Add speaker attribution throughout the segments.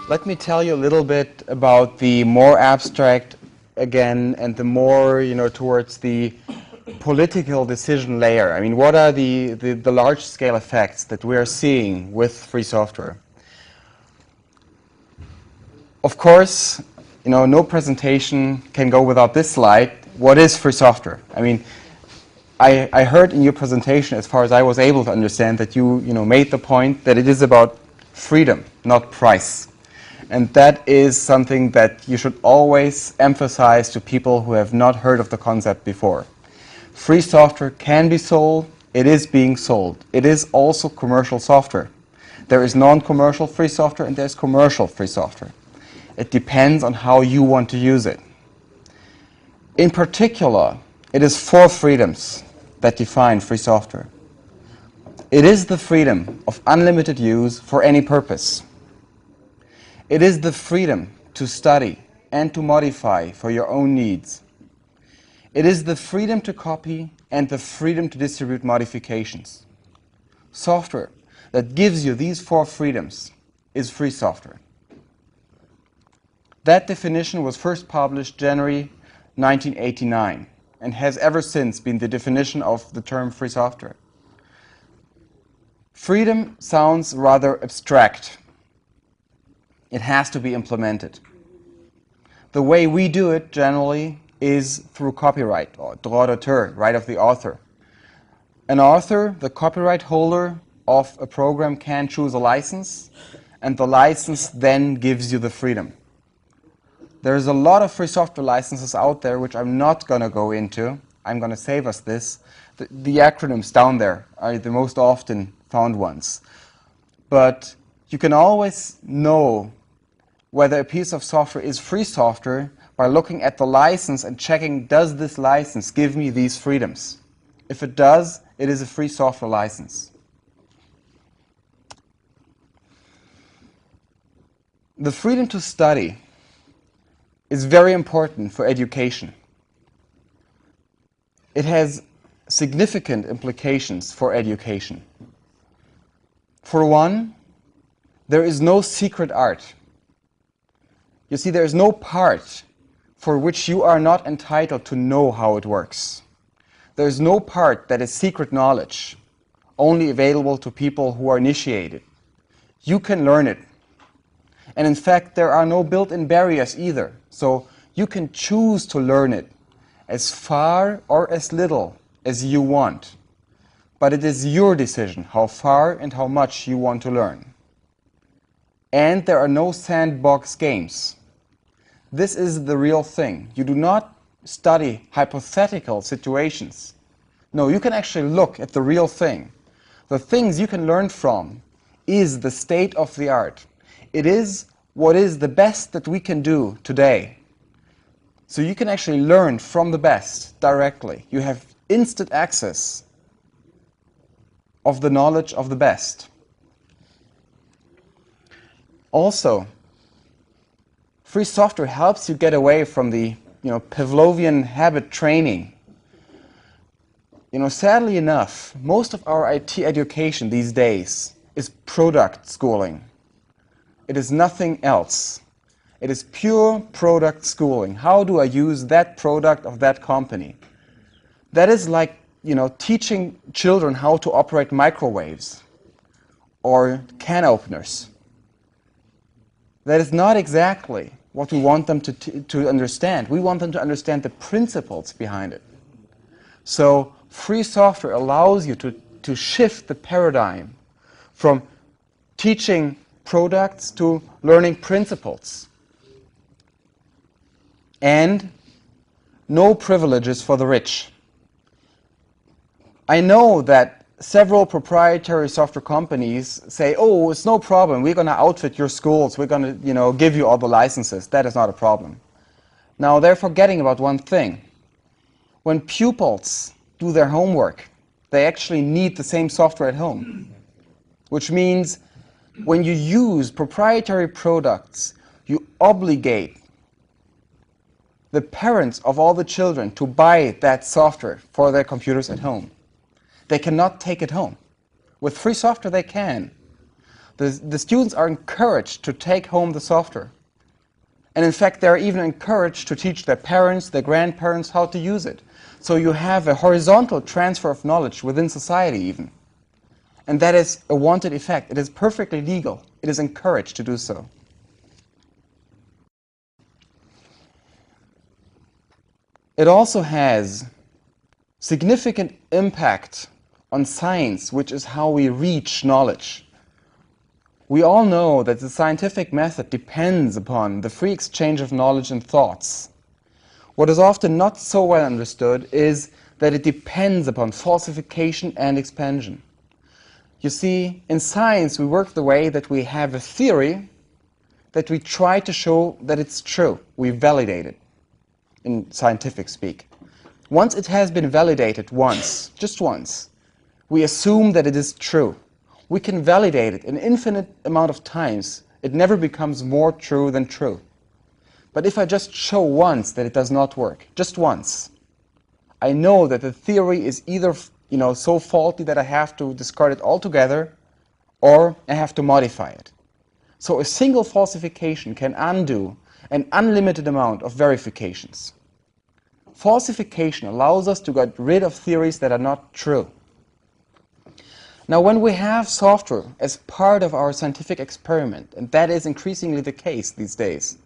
Speaker 1: Let me tell you a little bit about the more abstract, again, and the more, towards the political decision layer. I mean, what are the large-scale effects that we are seeing with free software? Of course, no presentation can go without this slide. What is free software? I mean, I heard in your presentation, as far as I was able to understand, that you made the point that it is about freedom, not price. And that is something that you should always emphasize to people who have not heard of the concept before. Free software can be sold. It is being sold. It is also commercial software. There is non-commercial free software and there's commercial free software. It depends on how you want to use it. In particular, it is 4 freedoms that define free software. It is the freedom of unlimited use for any purpose. It is the freedom to study and to modify for your own needs. It is the freedom to copy and the freedom to distribute modifications. Software that gives you these 4 freedoms is free software. That definition was first published January 1989 and has ever since been the definition of the term free software. Freedom sounds rather abstract. It has to be implemented. The way we do it generally is through copyright, or droit d'auteur, right of the author. An author, the copyright holder of a program, can choose a license, and the license then gives you the freedom. There's a lot of free software licenses out there, which I'm not going to go into. I'm going to save us this. The acronyms down there are the most often found ones. But you can always know whether a piece of software is free software by looking at the license and checking, does this license give me these freedoms? If it does, it is a free software license. The freedom to study is very important for education. It has significant implications for education. For one, there is no secret art. You see, there is no part for which you are not entitled to know how it works. There is no part that is secret knowledge, only available to people who are initiated. You can learn it. And in fact, there are no built-in barriers either. So you can choose to learn it as far or as little as you want. But it is your decision how far and how much you want to learn. And there are no sandbox games. This is the real thing. You do not study hypothetical situations. No, you can actually look at the real thing. The things you can learn from is the state of the art. It is what is the best that we can do today. So you can actually learn from the best directly. You have instant access of the knowledge of the best. Also, free software helps you get away from the Pavlovian habit training. Sadly enough, most of our IT education these days is product schooling. It is nothing else. It is pure product schooling. How do I use that product of that company? That is like, teaching children how to operate microwaves or can openers. That is not exactly what we want them to understand. We want them to understand the principles behind it. So free software allows you to shift the paradigm from teaching products to learning principles. And no privileges for the rich. I know that several proprietary software companies say, oh, it's no problem, we're going to outfit your schools, we're going to, give you all the licenses. That is not a problem. Now, they're forgetting about one thing. When pupils do their homework, they actually need the same software at home, which means when you use proprietary products, you obligate the parents of all the children to buy that software for their computers at home. They cannot take it home. With free software, they can. The students are encouraged to take home the software. And in fact, they're even encouraged to teach their parents, their grandparents how to use it. So you have a horizontal transfer of knowledge within society even. And that is a wanted effect. It is perfectly legal. It is encouraged to do so. It also has significant impact on science, which is how we reach knowledge. We all know that the scientific method depends upon the free exchange of knowledge and thoughts. What is often not so well understood is that it depends upon falsification and expansion. You see, in science we work the way that we have a theory that we try to show that it's true. We validate it, in scientific speak. Once it has been validated once, just once, we assume that it is true. We can validate it an infinite amount of times. It never becomes more true than true. But if I just show once that it does not work, just once, I know that the theory is either so faulty that I have to discard it altogether, or I have to modify it. So a single falsification can undo an unlimited amount of verifications. Falsification allows us to get rid of theories that are not true. Now, when we have software as part of our scientific experiment, and that is increasingly the case these days,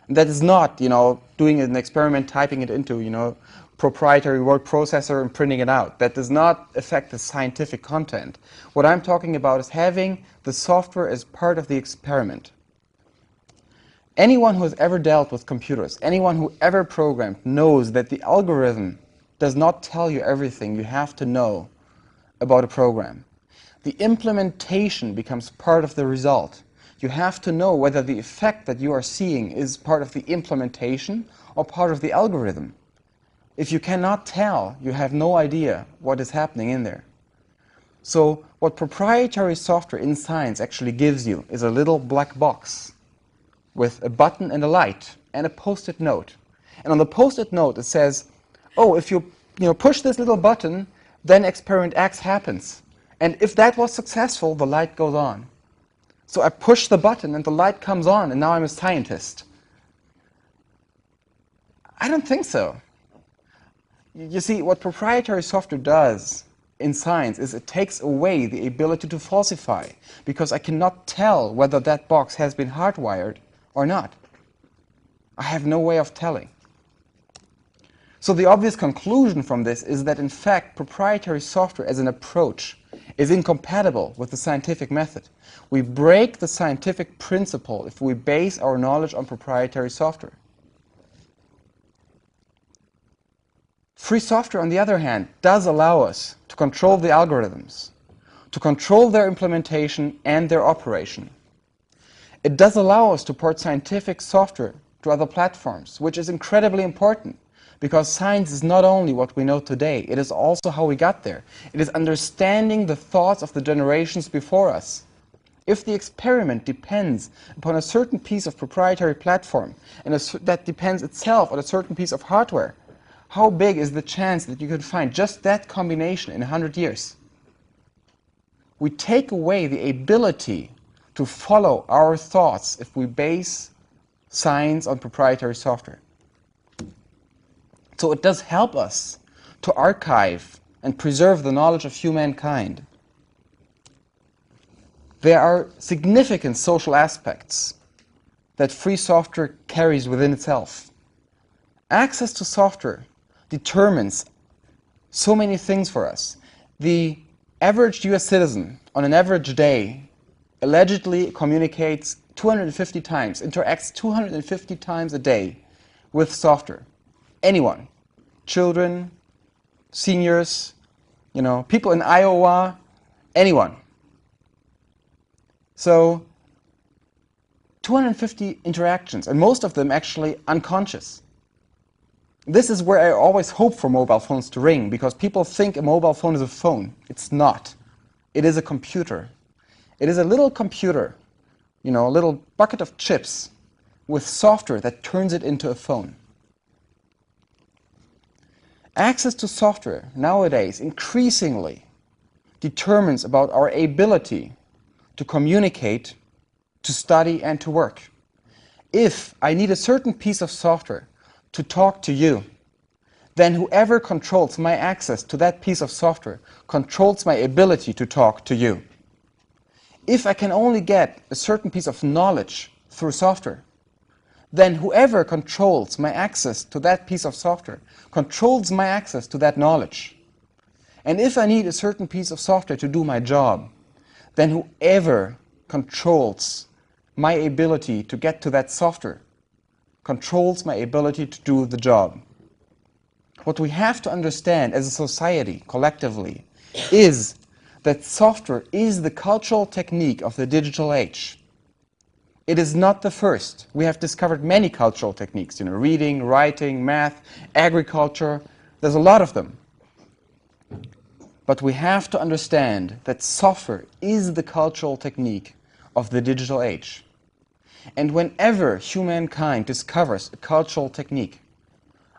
Speaker 1: and that is not, doing an experiment, typing it into, proprietary word processor and printing it out. That does not affect the scientific content. What I'm talking about is having the software as part of the experiment. Anyone who has ever dealt with computers, anyone who ever programmed, knows that the algorithm does not tell you everything you have to know about a program. The implementation becomes part of the result. You have to know whether the effect that you are seeing is part of the implementation or part of the algorithm. If you cannot tell, you have no idea what is happening in there. So what proprietary software in science actually gives you is a little black box with a button and a light and a post-it note. And on the post-it note it says, oh, if you push this little button, then experiment X happens. And if that was successful, the light goes on. So I push the button and the light comes on, and now I'm a scientist. I don't think so. You see, what proprietary software does in science is it takes away the ability to falsify, because I cannot tell whether that box has been hardwired or not. I have no way of telling. So the obvious conclusion from this is that in fact proprietary software as an approach is incompatible with the scientific method. We break the scientific principle if we base our knowledge on proprietary software. Free software, on the other hand, does allow us to control the algorithms, to control their implementation and their operation. It does allow us to port scientific software to other platforms, which is incredibly important, because science is not only what we know today, it is also how we got there. It is understanding the thoughts of the generations before us. If the experiment depends upon a certain piece of proprietary platform, and that depends itself on a certain piece of hardware, how big is the chance that you could find just that combination in 100 years? We take away the ability to follow our thoughts if we base science on proprietary software. So it does help us to archive and preserve the knowledge of humankind. There are significant social aspects that free software carries within itself. Access to software determines so many things for us. The average US citizen on an average day allegedly communicates 250 times, interacts 250 times a day with software. Anyone. Children, seniors, people in Iowa Anyone. So 250 interactions, and most of them actually unconscious. This is where I always hope for mobile phones to ring, because people think a mobile phone is a phone. It's not. It is a computer. It is a little computer, a little bucket of chips with software that turns it into a phone. Access to software nowadays increasingly determines about our ability to communicate, to study, and to work. If I need a certain piece of software to talk to you, then whoever controls my access to that piece of software controls my ability to talk to you. If I can only get a certain piece of knowledge through software, then whoever controls my access to that piece of software controls my access to that knowledge. And if I need a certain piece of software to do my job, then whoever controls my ability to get to that software controls my ability to do the job. What we have to understand as a society, collectively, is that software is the cultural technique of the digital age. It is not the first. We have discovered many cultural techniques, reading, writing, math, agriculture. There's a lot of them. But we have to understand that software is the cultural technique of the digital age. And whenever humankind discovers a cultural technique,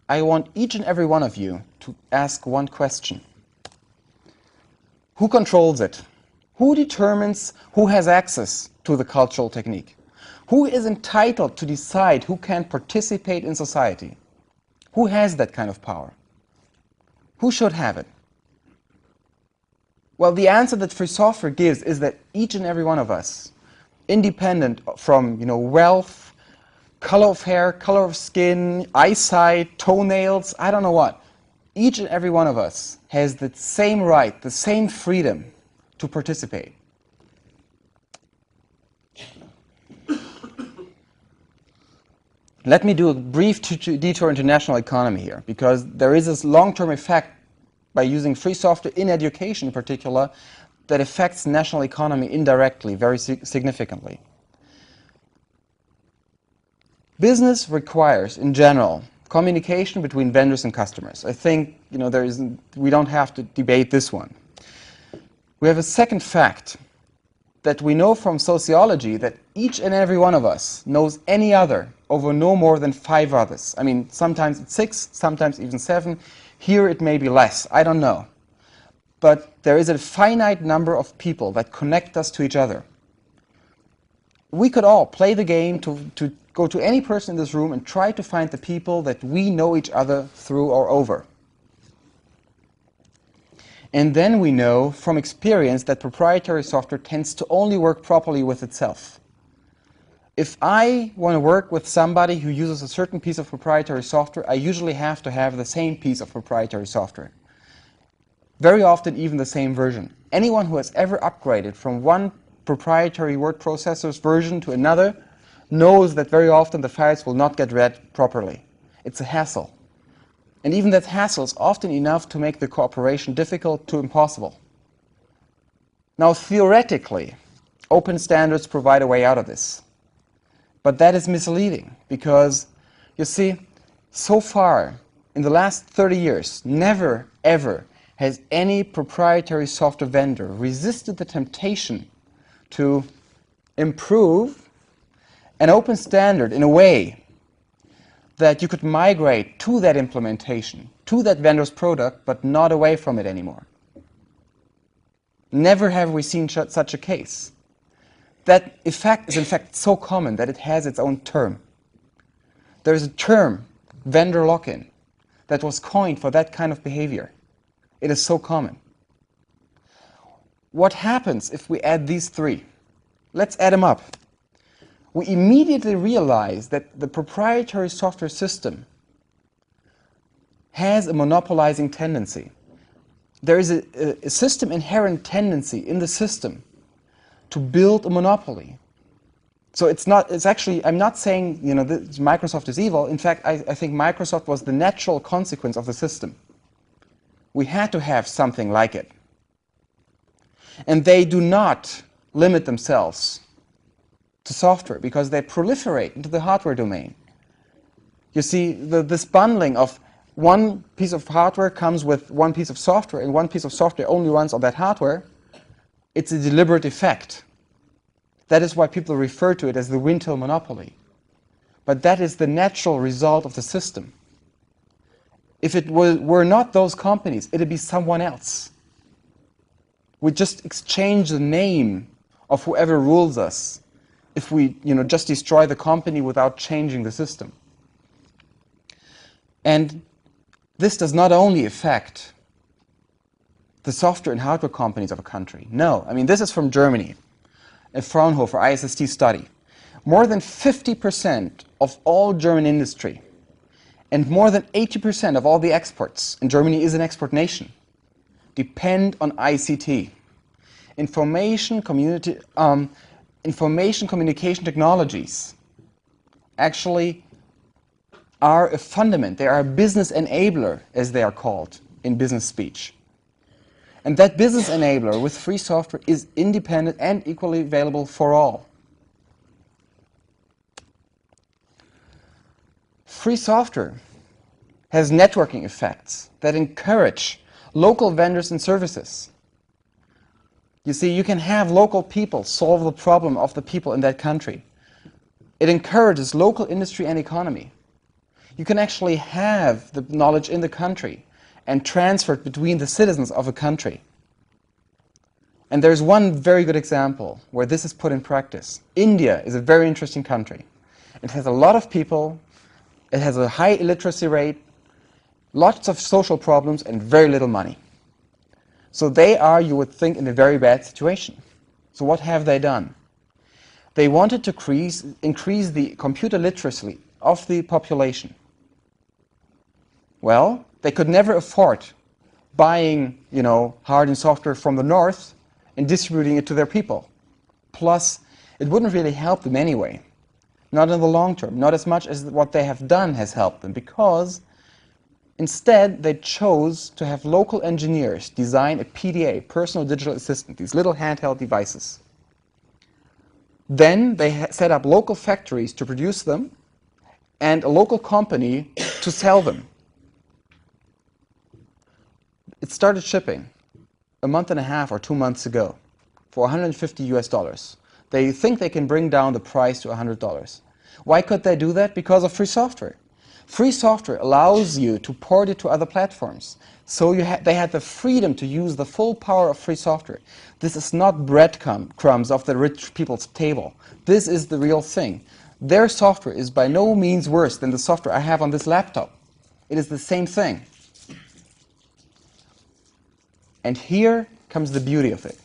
Speaker 1: I want each and every one of you to ask one question. Who controls it? Who determines who has access to the cultural technique? Who is entitled to decide who can participate in society? Who has that kind of power? Who should have it? Well, the answer that free software gives is that each and every one of us, independent from wealth, color of hair, color of skin, eyesight, toenails, I don't know what, each and every one of us has the same right, the same freedom to participate. Let me do a brief detour into national economy here, because there is this long-term effect by using free software in education in particular that affects national economy indirectly, very significantly. Business requires, in general, communication between vendors and customers. I think we don't have to debate this one. We have a second fact that we know from sociology, that each and every one of us knows any other over no more than 5 others. I mean, sometimes it's 6, sometimes even 7. Here it may be less, I don't know. But there is a finite number of people that connect us to each other. We could all play the game to go to any person in this room and try to find the people that we know each other through or over. And then we know from experience that proprietary software tends to only work properly with itself. If I want to work with somebody who uses a certain piece of proprietary software, I usually have to have the same piece of proprietary software. Very often even the same version. Anyone who has ever upgraded from one proprietary word processor's version to another knows that very often the files will not get read properly. It's a hassle. And even that hassle is often enough to make the cooperation difficult to impossible. Now, theoretically, open standards provide a way out of this. But that is misleading, because, you see, so far, in the last 30 years, never, ever has any proprietary software vendor resisted the temptation to improve an open standard in a way that you could migrate to that implementation, to that vendor's product, but not away from it anymore. Never have we seen such a case. That effect is in fact so common that it has its own term. There is a term, vendor lock-in, that was coined for that kind of behavior. It is so common. What happens if we add these 3? Let's add them up. We immediately realize that the proprietary software system has a monopolizing tendency. There is a system inherent tendency in the system to build a monopoly. So I'm not saying Microsoft is evil. In fact, I think Microsoft was the natural consequence of the system. We had to have something like it. And they do not limit themselves to software because they proliferate into the hardware domain. You see, this bundling of one piece of hardware comes with one piece of software, and one piece of software only runs on that hardware. It's a deliberate effect. That is why people refer to it as the Wintel monopoly. But that is the natural result of the system. If it were not those companies, it would be someone else. We just exchange the name of whoever rules us if we just destroy the company without changing the system. And this does not only affect the software and hardware companies of a country. No, I mean, this is from Germany, a Fraunhofer ISST study. More than 50% of all German industry and more than 80% of all the exports, and Germany is an export nation, depend on ICT. Information communication technologies actually are a fundament. They are a business enabler, as they are called in business speech. And that business enabler with free software is independent and equally available for all. Free software has networking effects that encourage local vendors and services. You see, you can have local people solve the problem of the people in that country. It encourages local industry and economy. You can actually have the knowledge in the country and transfer it between the citizens of a country. And there's one very good example where this is put in practice. India is a very interesting country. It has a lot of people, it has a high illiteracy rate, lots of social problems, and very little money. So they are, you would think, in a very bad situation. So what have they done? They wanted to increase the computer literacy of the population. Well, they could never afford buying, hard-end software from the north and distributing it to their people. Plus, it wouldn't really help them anyway. Not in the long term, not as much as what they have done has helped them, because instead they chose to have local engineers design a PDA, personal digital assistant, these little handheld devices. Then they set up local factories to produce them and a local company to sell them. It started shipping a month and a half or 2 months ago for $150 US. They think they can bring down the price to $100. Why could they do that? Because of free software. Free software allows you to port it to other platforms. So they had the freedom to use the full power of free software. This is not breadcrumbs off the rich people's table. This is the real thing. Their software is by no means worse than the software I have on this laptop. It is the same thing. And here comes the beauty of it.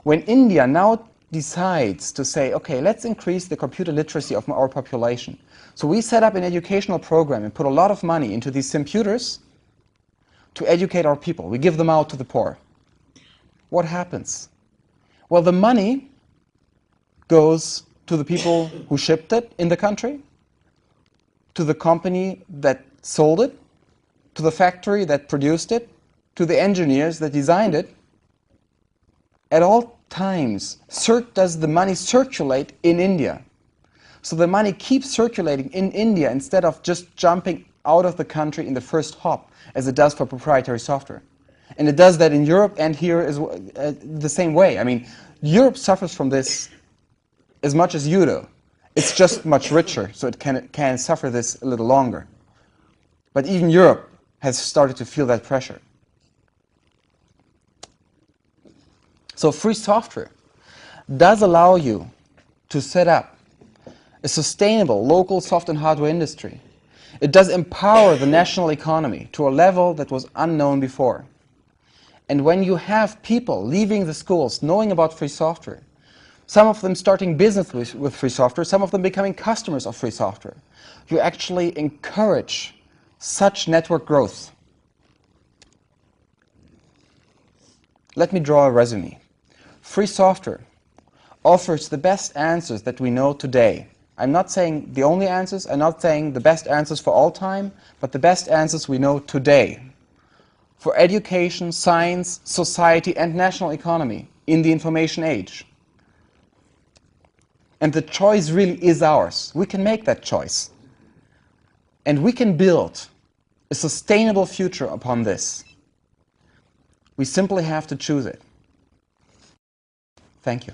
Speaker 1: When India now decides to say, okay, let's increase the computer literacy of our population. So we set up an educational program and put a lot of money into these computers to educate our people. We give them out to the poor. What happens? Well, the money goes to the people who shipped it in the country, to the company that sold it, to the factory that produced it, to the engineers that designed it. At all times, does the money circulate in India. So the money keeps circulating in India instead of just jumping out of the country in the first hop, as it does for proprietary software. And it does that in Europe and here is the same way. I mean, Europe suffers from this as much as you do. It's just much richer, so it can suffer this a little longer. But even Europe has started to feel that pressure. So free software does allow you to set up a sustainable local soft and hardware industry. It does empower the national economy to a level that was unknown before. And when you have people leaving the schools knowing about free software, some of them starting business with free software, some of them becoming customers of free software, you actually encourage such network growth. Let me draw a resume. Free software offers the best answers that we know today. I'm not saying the only answers, I'm not saying the best answers for all time, but the best answers we know today for education, science, society, and national economy in the information age. And the choice really is ours. We can make that choice. And we can build a sustainable future upon this. We simply have to choose it. Thank you.